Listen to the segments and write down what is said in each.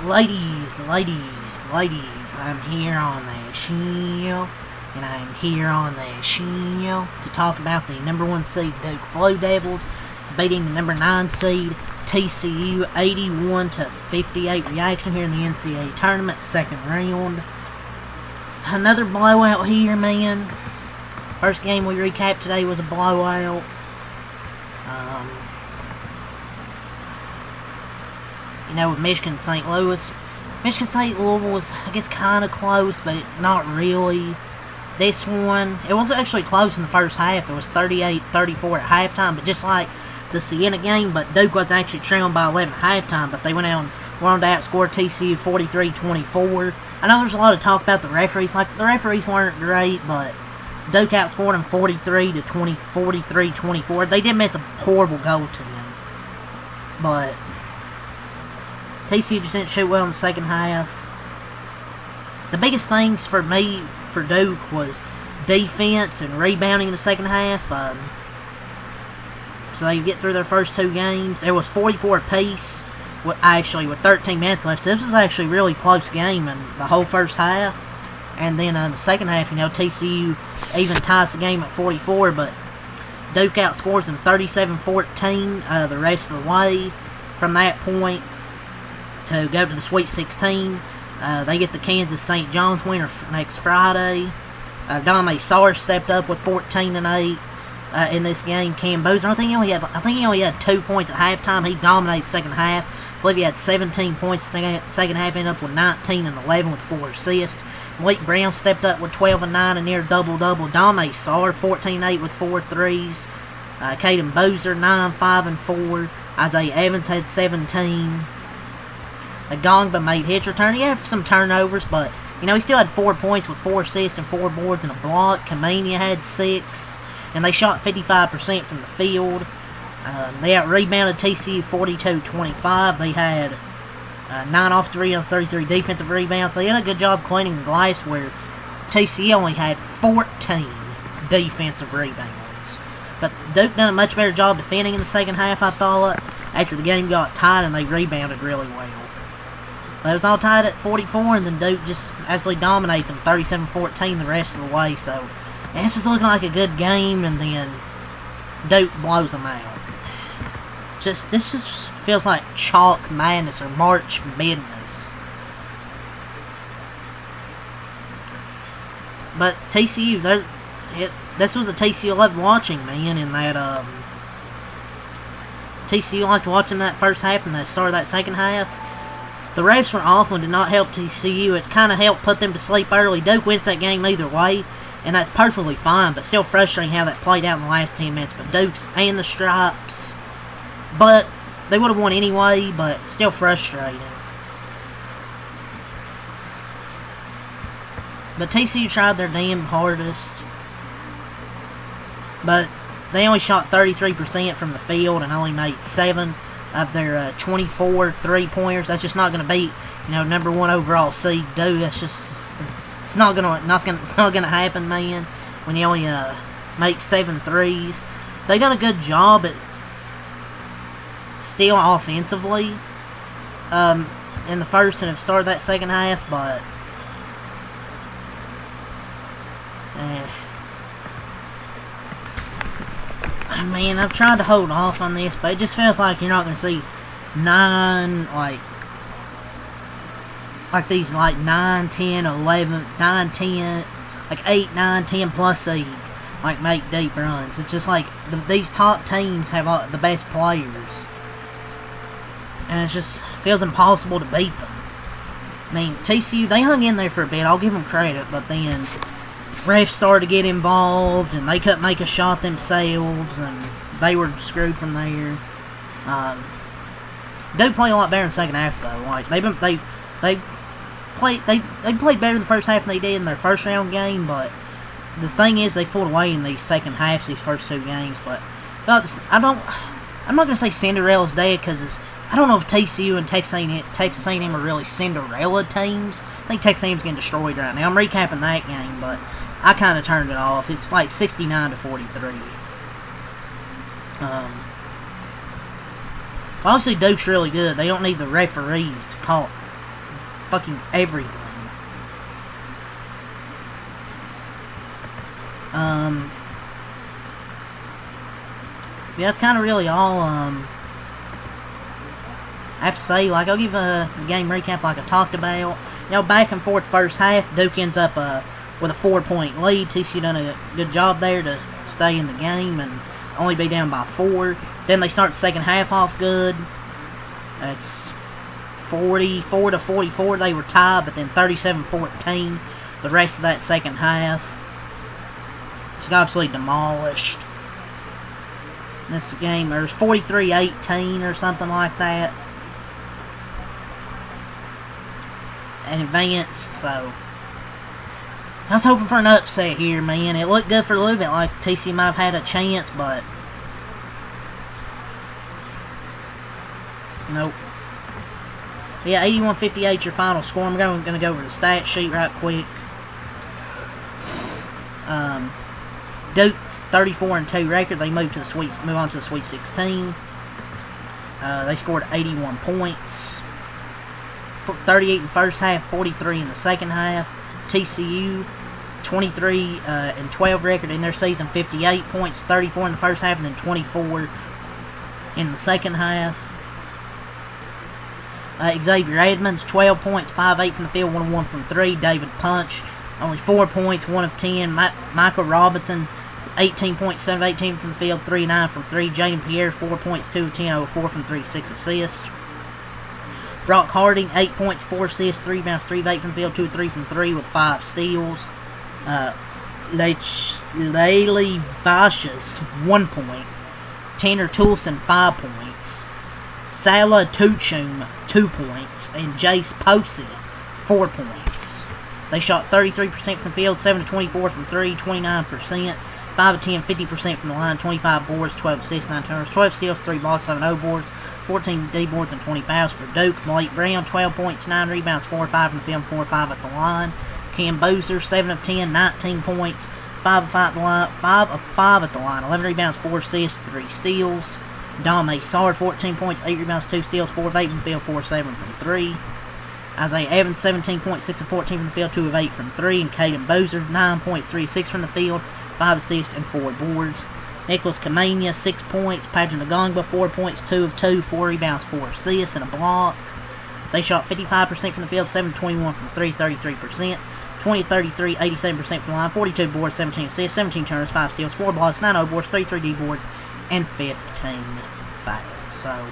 Ladies, I'm here on the show, and I'm here on the show to talk about the number 1 seed Duke Blue Devils beating the number 9 seed TCU 81-58 reaction here in the Ncaa tournament, second round. Another blowout here, man. First game we recapped today was a blowout. With Michigan St. Louis. Michigan St. Louisville was, I guess, kind of close, but not really. This one, it was actually close in the first half. It was 38-34 at halftime, but just like the Siena game, but Duke was actually trailing by 11 at halftime, but they went on to outscore TCU 43-24. I know there's a lot of talk about the referees. Like, the referees weren't great, but Duke outscored them 43-24. They did miss a horrible goal to them, but TCU just didn't shoot well in the second half. The biggest things for me, for Duke, was defense and rebounding in the second half. So they get through their first 2 games. It was 44 apiece, with 13 minutes left. So this was actually a really close game in the whole first half. And then in the second half, TCU even ties the game at 44, but Duke outscores them 37-14 the rest of the way. From that point to go to the Sweet 16, they get the Kansas St. John's winner next Friday. Dame Sarr stepped up with 14 and 8 in this game. Cam Boozer, I think he only had 2 points at halftime. He dominated second half. I believe he had 17 points second half. Ended up with 19 and 11 with 4 assists. Malik Brown stepped up with 12 and 9 and near double-double. Dame Sarr 14-8 with 4 threes. Caden Boozer 9, 5 and 4. Isaiah Evans had 17. Gongba made his return. He had some turnovers, but he still had 4 points with 4 assists and 4 boards and a block. Kamania had 6, and they shot 55% from the field. They out-rebounded TCU 42-25. They had 9 off 3 on 33 defensive rebounds. They had a good job cleaning the glass, where TCU only had 14 defensive rebounds. But Duke done a much better job defending in the second half, I thought, after the game got tied, and they rebounded really well. But it was all tied at 44, and then Duke just absolutely dominates them 37-14 the rest of the way. So this is looking like a good game, and then Duke blows them out. This just feels like chalk madness or March Madness. But TCU, this was a TCU I loved watching, man, in that TCU liked watching that first half and the start of that second half. The refs were awful and did not help TCU. It kind of helped put them to sleep early. Duke wins that game either way, and that's perfectly fine, but still frustrating how that played out in the last 10 minutes. But Duke's and the Stripes, but they would have won anyway, but still frustrating. But TCU tried their damn hardest, but they only shot 33% from the field and only made 7 of their 24 three-pointers. That's just not going to beat, number 1 overall seed Duke. That's just, it's not gonna happen, man. When you only make 7 threes, they done a good job at still offensively in the first and have started that second half, but man, I've tried to hold off on this, but it just feels like you're not going to see 9, like these 9, 10, 11, 9, 10, 8, 9, 10 plus seeds make deep runs. It's just like these top teams have the best players, and it just feels impossible to beat them. I mean, TCU, they hung in there for a bit, I'll give them credit, but then refs started to get involved, and they couldn't make a shot themselves, and they were screwed from there. Duke played a lot better in the second half, though. They played better in the first half than they did in their first round game, but the thing is, they pulled away in these second halves, these first 2 games. But I'm not gonna say Cinderella's dead, because I don't know if TCU and Texas A&M are really Cinderella teams. I think Texas A&M's getting destroyed right now. I'm recapping that game, but I kind of turned it off. It's 69-43. Obviously, Duke's really good. They don't need the referees to call fucking everything. Yeah, that's kind of really all, I have to say. Like, I'll give a game recap like I talked about. You know, back and forth first half, Duke ends up with a 4-point lead. TCU done a good job there to stay in the game and only be down by 4. Then they start the second half off good. It's 44-44. They were tied, but then 37-14 the rest of that second half. It's absolutely demolished. This game, there's 43-18 or something like that. And advanced, so I was hoping for an upset here, man. It looked good for a little bit, like TCU might have had a chance, but nope. Yeah, 81-58 your final score. I'm going to go over the stat sheet right quick. Duke 34-2 record. They move on to the Sweet 16. They scored 81 points. 38 in the first half, 43 in the second half. TCU 23-12 record in their season, 58 points, 34 in the first half, and then 24 in the second half. Xavier Edmonds 12 points, 5-8 from the field, 1 of 1 from 3. David Punch only 4 points, 1 of 10. Michael Robinson 18 points, 7 of 18 from the field, 3-9 from 3. Jaden Pierre 4 points, 2 of 10, 0 of 4 from 3, 6 assists. Brock Harding, 8 points, 4 assists, 3 rebounds, 3 of 8 from the field, 2 of 3 from 3 with 5 steals. Laylee Vashas, 1 point. Tanner Toulson, 5 points. Salah Tuchum, 2 points. And Jace Posey, 4 points. They shot 33% from the field, 7 of 24 from 3, 29%. 5 of 10, 50% from the line, 25 boards, 12 assists, 9 turnovers, 12 steals, 3 blocks, 11 O boards, 14 D boards, and 20 fouls for Duke. Malik Brown, 12 points, 9 rebounds, 4 of 5 from the field, 4 of 5 at the line. Cam Boozer, 7 of 10, 19 points, 5 of 5 at the line, 5 of 5 at the line, 11 rebounds, 4 assists, 3 steals. Dame Sard, 14 points, 8 rebounds, 2 steals, 4 of 8 from the field, 4 of 7 from 3. Isaiah Evans, 17 points, 6 of 14 from the field, 2 of 8 from 3. And Caden Boozer, 9 points, 3 of 6 from the field, 5 assists, and 4 boards. Nicholas Kamania, 6 points. Patrick Ngongba, 4 points, 2 of 2, 4 rebounds, 4 assists, and a block. They shot 55% from the field, 7-21 from 3, 33%. 20-33, 87% from the line, 42 boards, 17 assists, 17 turnovers, 5 steals, 4 blocks, 9 O boards, 3 3D boards, and 15 fouls. So,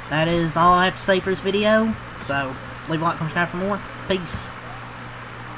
that is all I have to say for this video. So, leave a like, comment, subscribe for more. Peace.